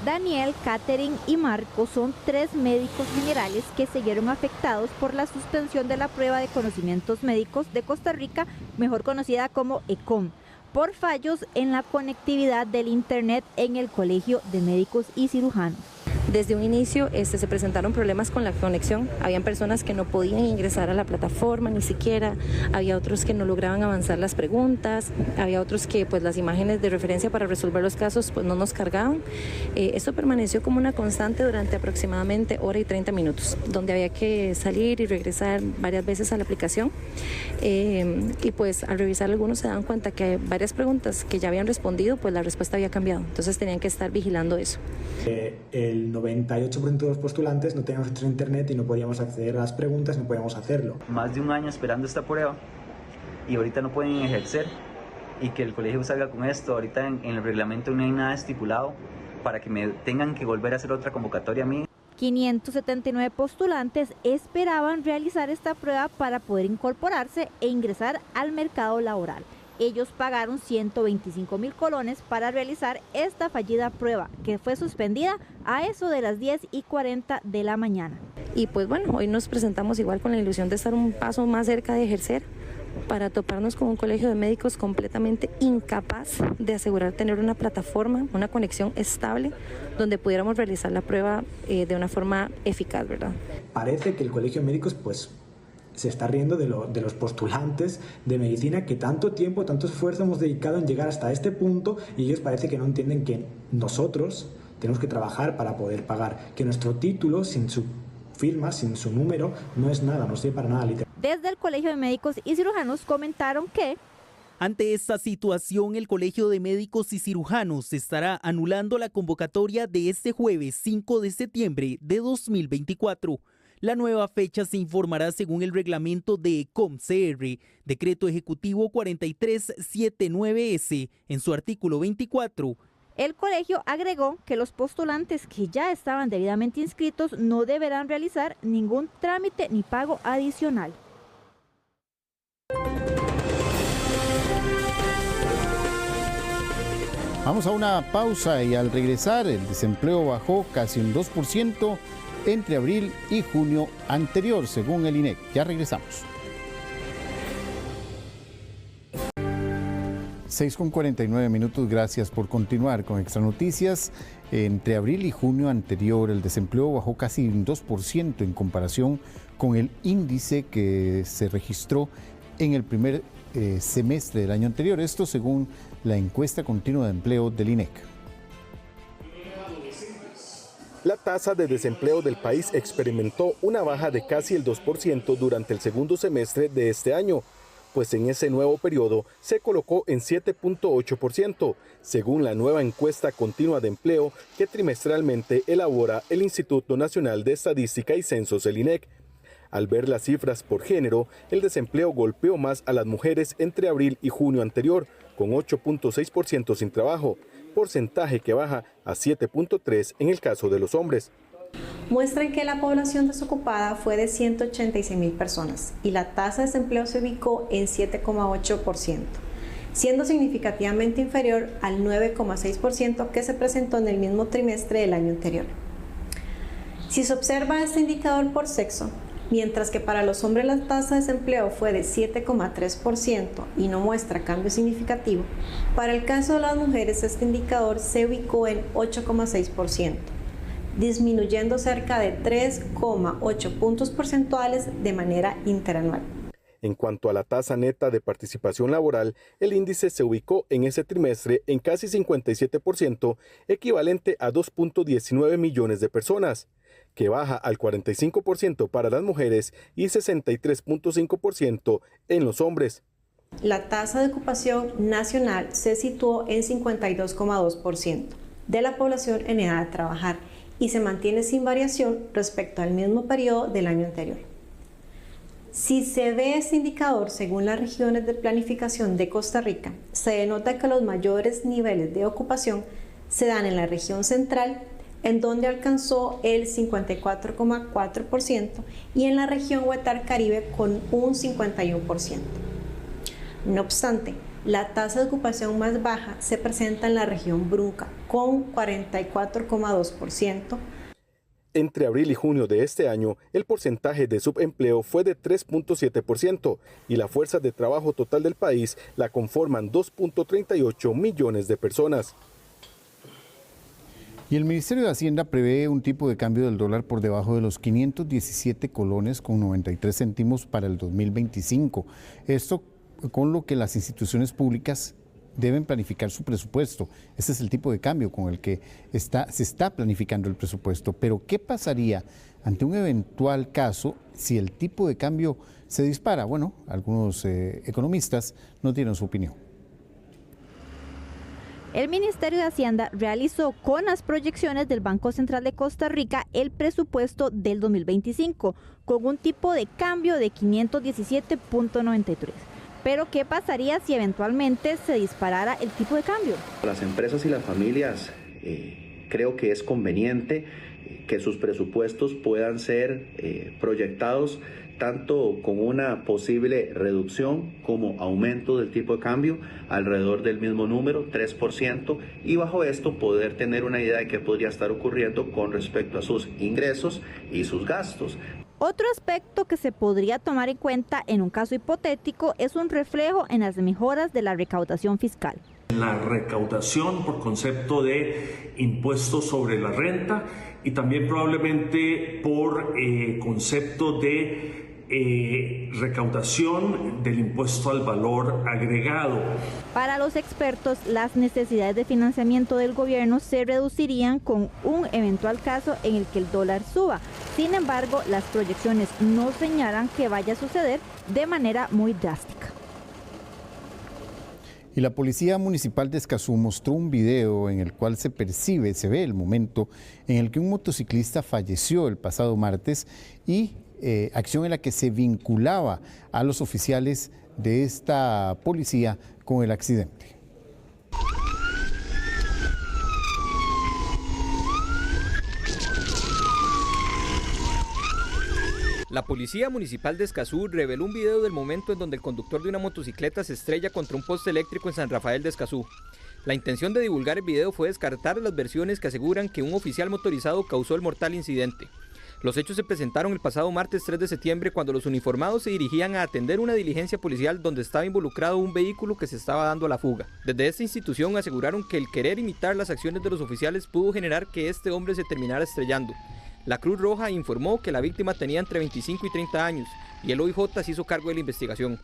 Daniel, Catherine y Marco son 3 médicos generales que se vieron afectados por la suspensión de la prueba de conocimientos médicos de Costa Rica, mejor conocida como ECOM, por fallos en la conectividad del Internet en el Colegio de Médicos y Cirujanos. Desde un inicio se presentaron problemas con la conexión, habían personas que no podían ingresar a la plataforma ni siquiera, había otros que no lograban avanzar las preguntas, había otros que pues las imágenes de referencia para resolver los casos pues no nos cargaban. Esto permaneció como una constante durante aproximadamente 1 hora y 30 minutos, donde había que salir y regresar varias veces a la aplicación y pues al revisar algunos se daban cuenta que varias preguntas que ya habían respondido pues la respuesta había cambiado, entonces tenían que estar vigilando eso. El 98% de los postulantes no teníamos acceso a internet y no podíamos acceder a las preguntas, no podíamos hacerlo. Más de un año esperando esta prueba y ahorita no pueden ejercer y que el colegio salga con esto. Ahorita en el reglamento no hay nada estipulado para que me tengan que volver a hacer otra convocatoria a mí. 579 postulantes esperaban realizar esta prueba para poder incorporarse e ingresar al mercado laboral. Ellos pagaron 125.000 colones para realizar esta fallida prueba, que fue suspendida a eso de las 10:40 de la mañana. Y pues bueno, hoy nos presentamos igual con la ilusión de estar un paso más cerca de ejercer, para toparnos con un colegio de médicos completamente incapaz de asegurar tener una plataforma, una conexión estable, donde pudiéramos realizar la prueba de una forma eficaz, ¿verdad? Parece que el colegio de médicos pues se está riendo de los postulantes de medicina que tanto tiempo, tanto esfuerzo hemos dedicado en llegar hasta este punto, y ellos parece que no entienden que nosotros tenemos que trabajar para poder pagar, que nuestro título sin su firma, sin su número, no es nada, no sirve para nada literal. Desde el Colegio de Médicos y Cirujanos comentaron que ante esta situación, el Colegio de Médicos y Cirujanos estará anulando la convocatoria de este jueves 5 de septiembre de 2024. La nueva fecha se informará según el reglamento de ECOM-CR, Decreto Ejecutivo 4379S, en su artículo 24. El colegio agregó que los postulantes que ya estaban debidamente inscritos no deberán realizar ningún trámite ni pago adicional. Vamos a una pausa y al regresar el desempleo bajó casi un 2% entre abril y junio anterior, según el INEC. Ya regresamos. 6:49, gracias por continuar con Extra Noticias. Entre abril y junio anterior, el desempleo bajó casi un 2% en comparación con el índice que se registró en el primer semestre del año anterior. Esto según la encuesta continua de empleo del INEC. La tasa de desempleo del país experimentó una baja de casi el 2% durante el segundo semestre de este año, pues en ese nuevo periodo se colocó en 7.8%, según la nueva encuesta continua de empleo que trimestralmente elabora el Instituto Nacional de Estadística y Censos, el INEC. Al ver las cifras por género, el desempleo golpeó más a las mujeres entre abril y junio anterior, con 8.6% sin trabajo, porcentaje que baja a 7.3% en el caso de los hombres. Muestran que la población desocupada fue de 186.000 personas y la tasa de desempleo se ubicó en 7,8%, siendo significativamente inferior al 9,6% que se presentó en el mismo trimestre del año anterior. Si se observa este indicador por sexo, mientras que para los hombres la tasa de desempleo fue de 7,3% y no muestra cambio significativo, para el caso de las mujeres este indicador se ubicó en 8,6%. disminuyendo cerca de 3,8 puntos porcentuales de manera interanual. En cuanto a la tasa neta de participación laboral, el índice se ubicó en ese trimestre en casi 57%, equivalente a 2.19 millones de personas, que baja al 45% para las mujeres y 63.5% en los hombres. La tasa de ocupación nacional se situó en 52,2% de la población en edad de trabajar y se mantiene sin variación respecto al mismo periodo del año anterior. Si se ve este indicador según las regiones de planificación de Costa Rica, se denota que los mayores niveles de ocupación se dan en la región central, en donde alcanzó el 54,4%, y en la región Huetar Caribe con un 51%. No obstante, la tasa de ocupación más baja se presenta en la región Brunca, con 44,2%. Entre abril y junio de este año, el porcentaje de subempleo fue de 3.7% y la fuerza de trabajo total del país la conforman 2.38 millones de personas. Y el Ministerio de Hacienda prevé un tipo de cambio del dólar por debajo de los 517 colones con 93 céntimos para el 2025. Esto con lo que las instituciones públicas deben planificar su presupuesto. Ese es el tipo de cambio con el que se está planificando el presupuesto. Pero ¿qué pasaría ante un eventual caso si el tipo de cambio se dispara? Bueno, algunos economistas no tienen su opinión. El Ministerio de Hacienda realizó con las proyecciones del Banco Central de Costa Rica el presupuesto del 2025 con un tipo de cambio de 517.93. Pero ¿qué pasaría si eventualmente se disparara el tipo de cambio? Las empresas y las familias creo que es conveniente que sus presupuestos puedan ser proyectados tanto con una posible reducción como aumento del tipo de cambio alrededor del mismo número, 3%, y bajo esto poder tener una idea de qué podría estar ocurriendo con respecto a sus ingresos y sus gastos. Otro aspecto que se podría tomar en cuenta en un caso hipotético es un reflejo en las mejoras de la recaudación fiscal. La recaudación por concepto de impuestos sobre la renta y también probablemente por concepto de recaudación del impuesto al valor agregado. Para los expertos, las necesidades de financiamiento del gobierno se reducirían con un eventual caso en el que el dólar suba. Sin embargo, las proyecciones no señalan que vaya a suceder de manera muy drástica. Y la Policía Municipal de Escazú mostró un video en el cual se ve el momento en el que un motociclista falleció el pasado martes y acción en la que se vinculaba a los oficiales de esta policía con el accidente. La Policía Municipal de Escazú reveló un video del momento en donde el conductor de una motocicleta se estrella contra un poste eléctrico en San Rafael de Escazú. La intención de divulgar el video fue descartar las versiones que aseguran que un oficial motorizado causó el mortal incidente. Los hechos se presentaron el pasado martes 3 de septiembre cuando los uniformados se dirigían a atender una diligencia policial donde estaba involucrado un vehículo que se estaba dando a la fuga. Desde esta institución aseguraron que el querer imitar las acciones de los oficiales pudo generar que este hombre se terminara estrellando. La Cruz Roja informó que la víctima tenía entre 25 y 30 años y el OIJ se hizo cargo de la investigación.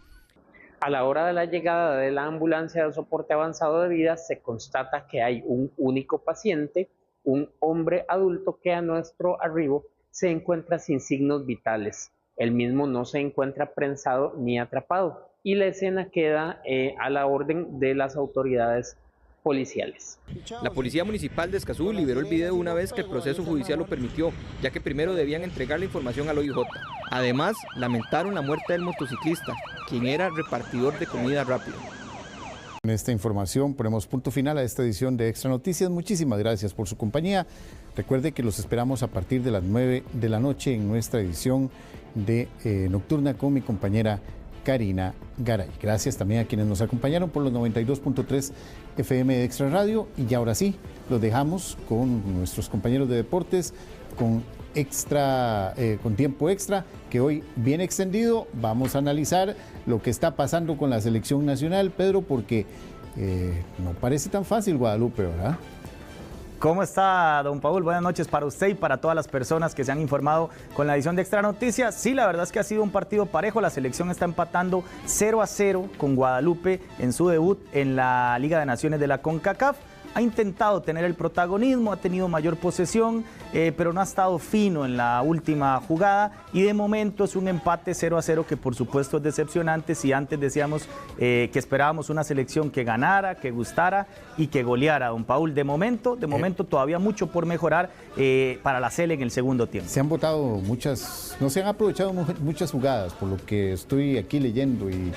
A la hora de la llegada de la ambulancia de soporte avanzado de vida se constata que hay un único paciente, un hombre adulto que a nuestro arribo se encuentra sin signos vitales. El mismo no se encuentra prensado ni atrapado y la escena queda a la orden de las autoridades policiales. La Policía Municipal de Escazú liberó el video una vez que el proceso judicial lo permitió, ya que primero debían entregar la información al OIJ. Además, lamentaron la muerte del motociclista, quien era repartidor de comida rápida. Con esta información ponemos punto final a esta edición de Extra Noticias. Muchísimas gracias por su compañía. Recuerde que los esperamos a partir de las 9 de la noche en nuestra edición de Nocturna con mi compañera Karina Garay. Gracias también a quienes nos acompañaron por los 92.3 FM de Extra Radio. Y ahora sí, los dejamos con nuestros compañeros de deportes, con tiempo extra, que hoy bien extendido. Vamos a analizar lo que está pasando con la selección nacional, Pedro, porque no parece tan fácil Guadalupe, ¿verdad? ¿Cómo está, don Paul? Buenas noches para usted y para todas las personas que se han informado con la edición de Extra Noticias. Sí, la verdad es que ha sido un partido parejo. La selección está empatando 0-0 con Guadalupe en su debut en la Liga de Naciones de la CONCACAF. Ha intentado tener el protagonismo, ha tenido mayor posesión, pero no ha estado fino en la última jugada y de momento es un empate 0-0 que por supuesto es decepcionante. Si antes decíamos que esperábamos una selección que ganara, que gustara y que goleara, don Paul. De momento todavía mucho por mejorar para la Sele en el segundo tiempo. Se han votado muchas, no se han aprovechado muchas jugadas, por lo que estoy aquí leyendo y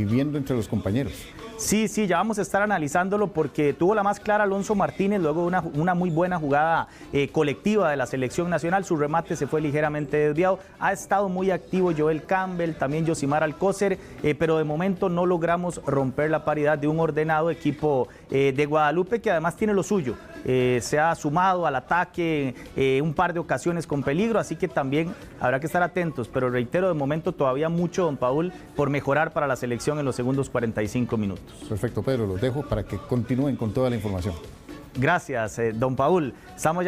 viendo entre los compañeros. Sí, ya vamos a estar analizándolo porque tuvo la más clara Alonso Martínez luego de una muy buena jugada colectiva de la selección nacional. Su remate se fue ligeramente desviado. Ha estado muy activo Joel Campbell, también Yosimar Alcócer, pero de momento no logramos romper la paridad de un ordenado equipo de Guadalupe que además tiene lo suyo. Se ha sumado al ataque un par de ocasiones con peligro, así que también habrá que estar atentos, pero reitero, de momento todavía mucho, don Paul, por mejorar para la selección en los segundos 45 minutos. Perfecto, Pedro, los dejo para que continúen con toda la información. Gracias, don Paul. Estamos ya